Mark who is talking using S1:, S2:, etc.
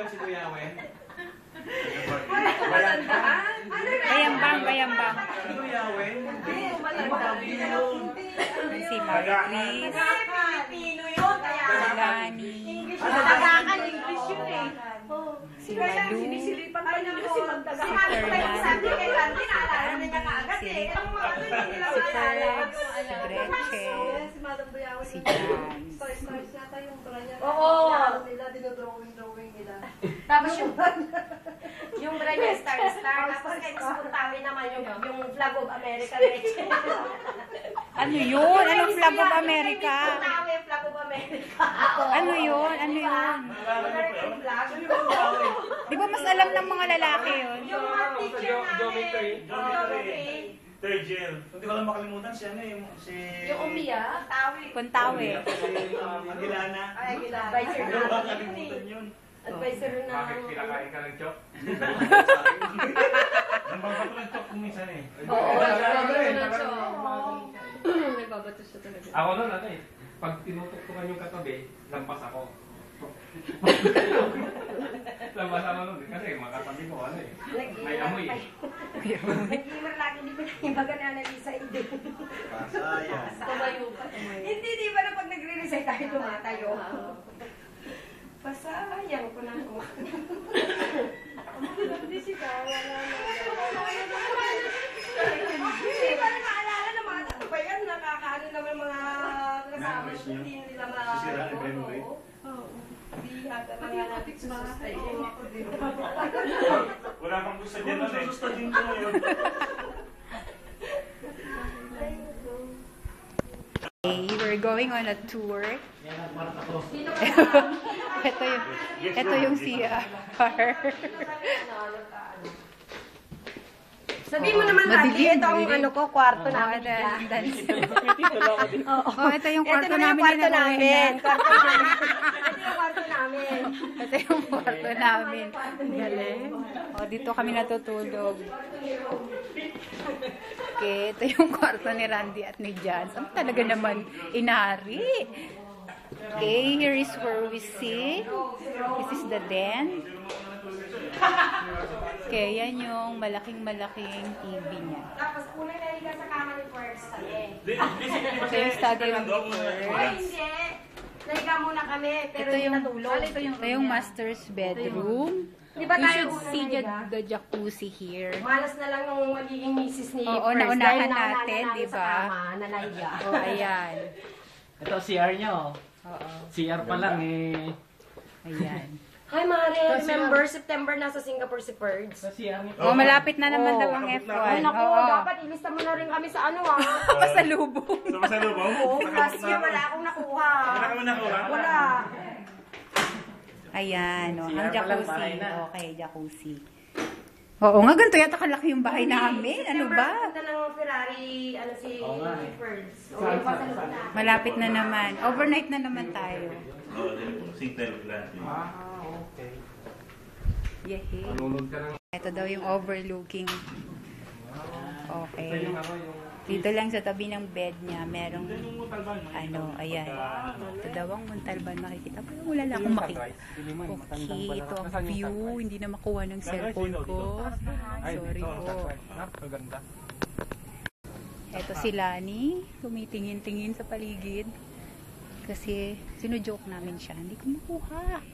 S1: Si Kuya Wen.
S2: Bayambang, bayambang.
S1: Si Kuya Wen.
S2: Si Marquis.
S3: Pilipino yun, kaya.
S2: Si Lani.
S3: Tagakan, English yun eh.
S2: Si Malu.
S3: Sinisilipan pa niya si Magdaga. Si Malu pa yung sabi kay Randy, naalala na niya kaagad eh. Ang mga ano, hindi nila
S2: Si
S3: maalala.
S2: Ferg. Si Gretchen.
S4: Si Madam Buyawi.
S2: Si Jan.
S4: Stars yata yung pala niya.
S3: Oo.
S4: Nila, dinodrawing nila.
S3: Tapos yung bra niya, star. Tapos kahit sa Puntawi naman yung flag of America.
S2: Ano yun? Anong flag of America?
S3: Puntawi, flag of America.
S2: Ano yun? Ano yun?
S3: American flag.
S2: Di ba mas alam ng mga lalaki yun?
S3: Yung mga teacher namin.
S1: Third year. Hindi ko lang makalimutan si ano yung si...
S3: Yung umiya, tawi.
S2: Puntawi.
S1: Si Agilana.
S3: Ay, advisor
S1: Hindi ko lang
S3: namin
S1: makalimutan yun.
S3: Advisor na.
S5: Bakit pinakain ka ng chok?
S1: Nagbabato ng chok minsan eh.
S3: Oo,
S4: May babato siya talaga.
S5: Ako nun, ano eh. Pag tinutuktukan yung katabi, lampas ako. Lampas ako nun. Kasi makatabi ko, ano eh. May amoy eh.
S3: Nag-imer lagi, di ba naibaga na Annalisa hindi.
S1: Pasaya.
S4: Tumayo pa.
S3: Hindi, di ba na pag nagre-resign tayo tumatayo? Pasayang ko na ako.
S4: Hindi si Kawa na.
S3: Hindi ba na maalala ng mga tato ba yan? Nakakaano naman mga kasama.
S1: Memories niyo?
S3: Hindi nila
S1: Sisira ang memory?
S3: Hindi hata na nga natin susustay.
S1: Wala kang gusto dyan nun eh. Gusto din ko ngayon.
S2: Okay, we're going on a tour. ito yung CR.
S3: Sabihin mo naman, Randy, ito ang ano ko, kwarto namin.
S2: Oh, ito yung kwarto
S3: Ito na yung
S2: namin.
S3: kwarto namin. Ito yung kwarto namin.
S2: Ito yung kwarto namin. Galing. Oh, dito kami natutulog. Okay, ito yung kwarto ni Randy at ni Jan. Ang talaga naman inari. Okay, here is where we see. This is the den. Okay, yan yung malaking-malaking TV niya.
S3: Tapos, una naliga sa kama ni Forbes kami.
S2: Ito yung study room ni
S3: Ay,
S2: Forbes.
S3: hindi. Naliga muna kami, pero
S2: Ito
S3: hindi
S2: yung,
S3: natulog.
S2: ito yung master's bedroom.
S3: Di ba
S2: You
S3: tayo
S2: should
S3: una
S2: see
S3: naliga?
S2: the jacuzzi here.
S3: Malas na lang yung magiging misis ni
S2: Oo,
S3: First.
S2: naunahan
S3: Dahil naunahan
S2: natin,
S3: na
S2: di
S3: sa
S2: ba?
S3: kama, na nahiga.
S2: Oh, ayan.
S6: Ito CR nyo.
S2: Oo.
S6: CR pa lang eh.
S2: Ayan.
S3: Hi, Mare. Remember, September nasa Singapore si Ferds.
S6: Sa CR nyo.
S2: Oh, malapit na naman daw ang
S1: nakabuk na
S2: F1.
S3: Ay, naku,
S2: Oo.
S3: dapat ilista mo na rin kami sa ano, ah.
S2: Pasalubong.
S1: Sa masalubong?
S3: Oo, last year wala akong nakuha.
S1: Wala ka mo nakuha?
S3: Wala.
S2: Ayan, oh, ang
S6: CR pa lang,
S2: jacuzzi.
S6: bahay na.
S2: Okay, jacuzzi. Oo nga, ganito yata kalaki yung bahay namin. Ano ba?
S3: Punta ng Ferrari, ano si
S6: Oo nga eh.
S3: Ferds. Oo, yung pasalubong na.
S2: Malapit na naman. Overnight na naman tayo.
S1: Oo, single glass.
S5: Ah, okay.
S2: Yehey.
S5: Manunod ka ng...
S2: Ito daw yung overlooking.
S5: Ito
S2: Okay.
S5: yung ano, yung...
S2: Dito lang sa tabi ng bed niya, merong ano, ayan. Ito daw ang Montalban makikita. Pero wala lang akong makita. Okay, ito ang view. Hindi na makuha ng cellphone ko. Sorry po.
S5: Maganda.
S2: Ito si Lani, tumitingin-tingin sa paligid. Kasi sinujoke namin siya, hindi ko makuha.